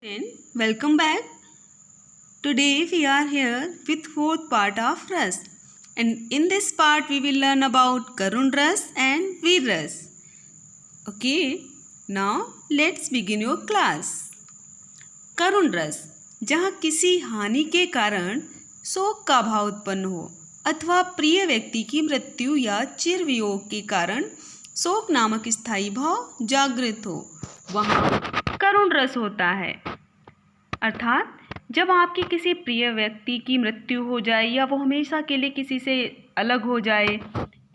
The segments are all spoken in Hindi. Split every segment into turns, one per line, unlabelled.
Then welcome back. Today we are here with fourth part of Ras, and in this part we will learn about Karun Ras and Veer Ras. Okay, now let's begin your class. करुण रस, जहाँ किसी हानि के कारण शोक का भाव उत्पन्न हो अथवा प्रिय व्यक्ति की मृत्यु या चिर वियोग के कारण शोक नामक स्थायी भाव जागृत हो, वहाँ करुण रस होता है। अर्थात जब आपके किसी प्रिय व्यक्ति की मृत्यु हो जाए या वो हमेशा के लिए किसी से अलग हो जाए,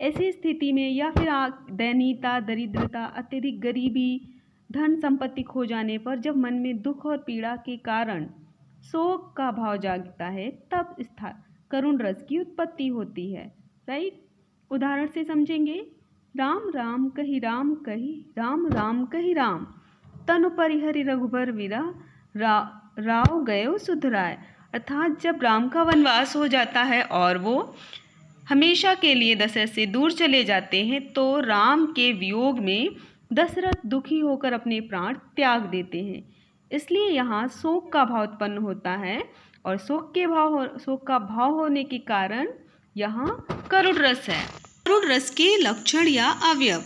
ऐसी स्थिति में या फिर दयनीयता, दरिद्रता, अत्यधिक गरीबी, धन संपत्ति खो जाने पर जब मन में दुख और पीड़ा के कारण शोक का भाव जागता है, तब करुण रस की उत्पत्ति होती है। राइट, उदाहरण से समझेंगे। राम राम कही राम कही, राम राम कही राम, तनु परिहरि रघुबर विरह, राव गयो सुधराय। अर्थात जब राम का वनवास हो जाता है और वो हमेशा के लिए दशरथ से दूर चले जाते हैं, तो राम के वियोग में दशरथ दुखी होकर अपने प्राण त्याग देते हैं। इसलिए यहाँ शोक का भाव उत्पन्न होता है और शोक का भाव होने के कारण यहाँ करुण रस है। करुण रस के लक्षण या अवयव: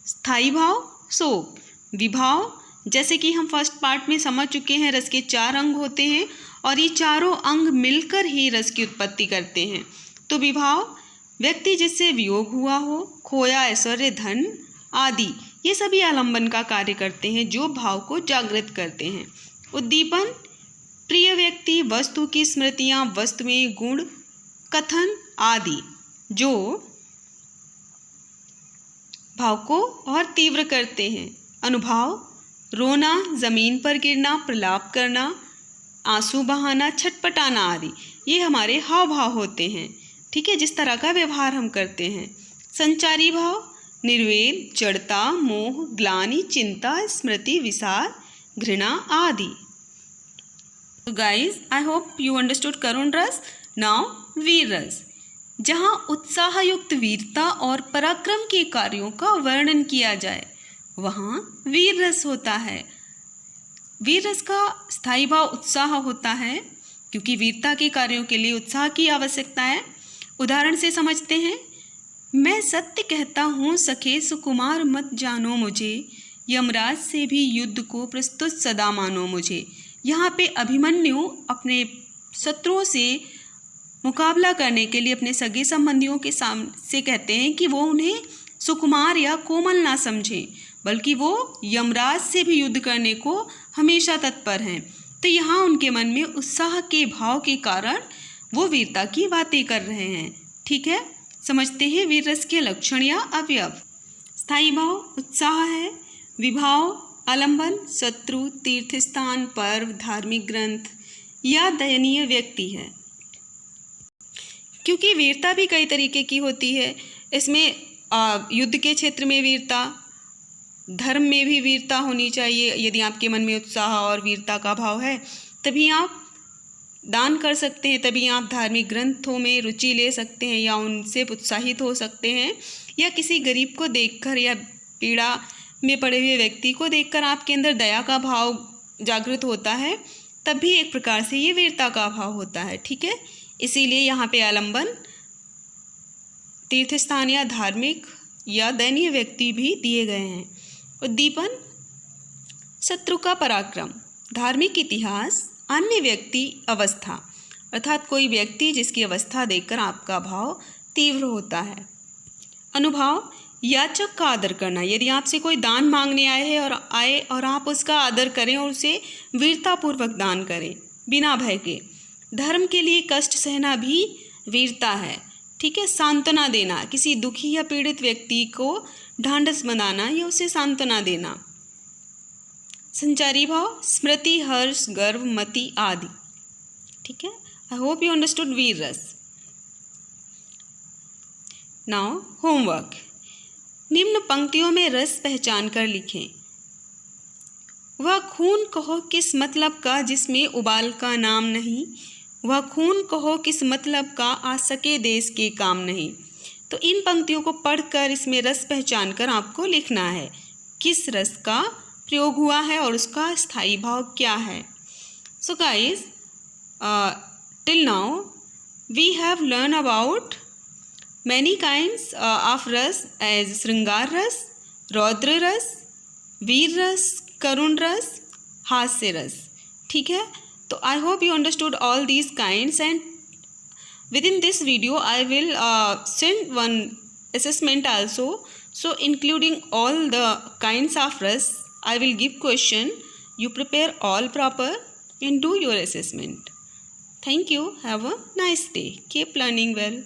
स्थायी भाव शोक, विभाव, जैसे कि हम फर्स्ट पार्ट में समझ चुके हैं, रस के 4 अंग होते हैं और ये चारों अंग मिलकर ही रस की उत्पत्ति करते हैं। तो विभाव, व्यक्ति जिससे वियोग हुआ हो, खोया ऐश्वर्य, धन आदि, ये सभी आलंबन का कार्य करते हैं जो भाव को जागृत करते हैं। उद्दीपन, प्रिय व्यक्ति, वस्तु की स्मृतियाँ, वस्तु में गुण, कथन आदि जो भाव को और तीव्र करते हैं। अनुभाव, रोना, जमीन पर गिरना, प्रलाप करना, आंसू बहाना, छटपटाना आदि, ये हमारे हाव भाव होते हैं। ठीक है, जिस तरह का व्यवहार हम करते हैं। संचारी भाव, निर्वेद, जड़ता, मोह, ग्लानि, चिंता, स्मृति, विसार, घृणा आदि। तो guys, I hope you understood करुण रस। नाउ वीर रस, जहाँ उत्साह युक्त वीरता और पराक्रम के कार्यों का वर्णन किया जाए, वहाँ वीर रस होता है। वीर रस का स्थायी भाव उत्साह होता है, क्योंकि वीरता के कार्यों के लिए उत्साह की आवश्यकता है। उदाहरण से समझते हैं। मैं सत्य कहता हूँ सखे सुकुमार मत जानो मुझे, यमराज से भी युद्ध को प्रस्तुत सदा मानो मुझे। यहाँ पे अभिमन्यु अपने शत्रुओं से मुकाबला करने के लिए अपने सगे संबंधियों के से कहते हैं कि वो उन्हें सुकुमार या कोमल ना समझें, बल्कि वो यमराज से भी युद्ध करने को हमेशा तत्पर हैं। तो यहाँ उनके मन में उत्साह के भाव के कारण वो वीरता की बातें कर रहे हैं। ठीक है, समझते हैं वीर रस के लक्षण या अवयव। स्थायी भाव उत्साह है। विभाव आलंबन, शत्रु, तीर्थस्थान, पर्व, धार्मिक ग्रंथ या दयनीय व्यक्ति है। क्योंकि वीरता भी कई तरीके की होती है, इसमें युद्ध के क्षेत्र में वीरता, धर्म में भी वीरता होनी चाहिए। यदि आपके मन में उत्साह और वीरता का भाव है, तभी आप दान कर सकते हैं, तभी आप धार्मिक ग्रंथों में रुचि ले सकते हैं या उनसे उत्साहित हो सकते हैं, या किसी गरीब को देखकर या पीड़ा में पड़े हुए व्यक्ति को देखकर आपके अंदर दया का भाव जागृत होता है, तब भी एक प्रकार से ये वीरता का भाव होता है। ठीक है, इसीलिए यहाँ पे आलंबन, तीर्थस्थान या धार्मिक या दयनीय व्यक्ति भी दिए गए हैं। उद्दीपन, शत्रु का पराक्रम, धार्मिक इतिहास, अन्य व्यक्ति, अवस्था, अर्थात कोई व्यक्ति जिसकी अवस्था देखकर आपका भाव तीव्र होता है। अनुभाव, याचक का आदर करना, यदि आपसे कोई दान मांगने आए और आप उसका आदर करें और उसे वीरतापूर्वक दान करें बिना भय के। धर्म के लिए कष्ट सहना भी वीरता है। ठीक है, सांत्वना देना, किसी दुखी या पीड़ित व्यक्ति को ढांढस बनाना या उसे सांत्वना देना। संचारी भाव, स्मृति, हर्ष, गर्व, मति आदि। ठीक है, आई होप यू अंडरस्टूड वीर रस। Now homework. निम्न पंक्तियों में रस पहचान कर लिखें। वह खून कहो किस मतलब का जिसमें उबाल का नाम नहीं, वह खून कहो किस मतलब का आ सके देश के काम नहीं। तो इन पंक्तियों को पढ़कर इसमें रस पहचान कर आपको लिखना है किस रस का प्रयोग हुआ है और उसका स्थायी भाव क्या है। So guys, till now we have learned about many kinds of ras as Sringar ras, रौद्र रस, वीर रस, करुण रस, हास्य रस. ठीक है. तो I hope you understood all these kinds, and within this video I will send one assessment also. So including all the kinds of ras, I will give question. You prepare all proper and do your assessment. Thank you. Have a nice day. Keep learning well.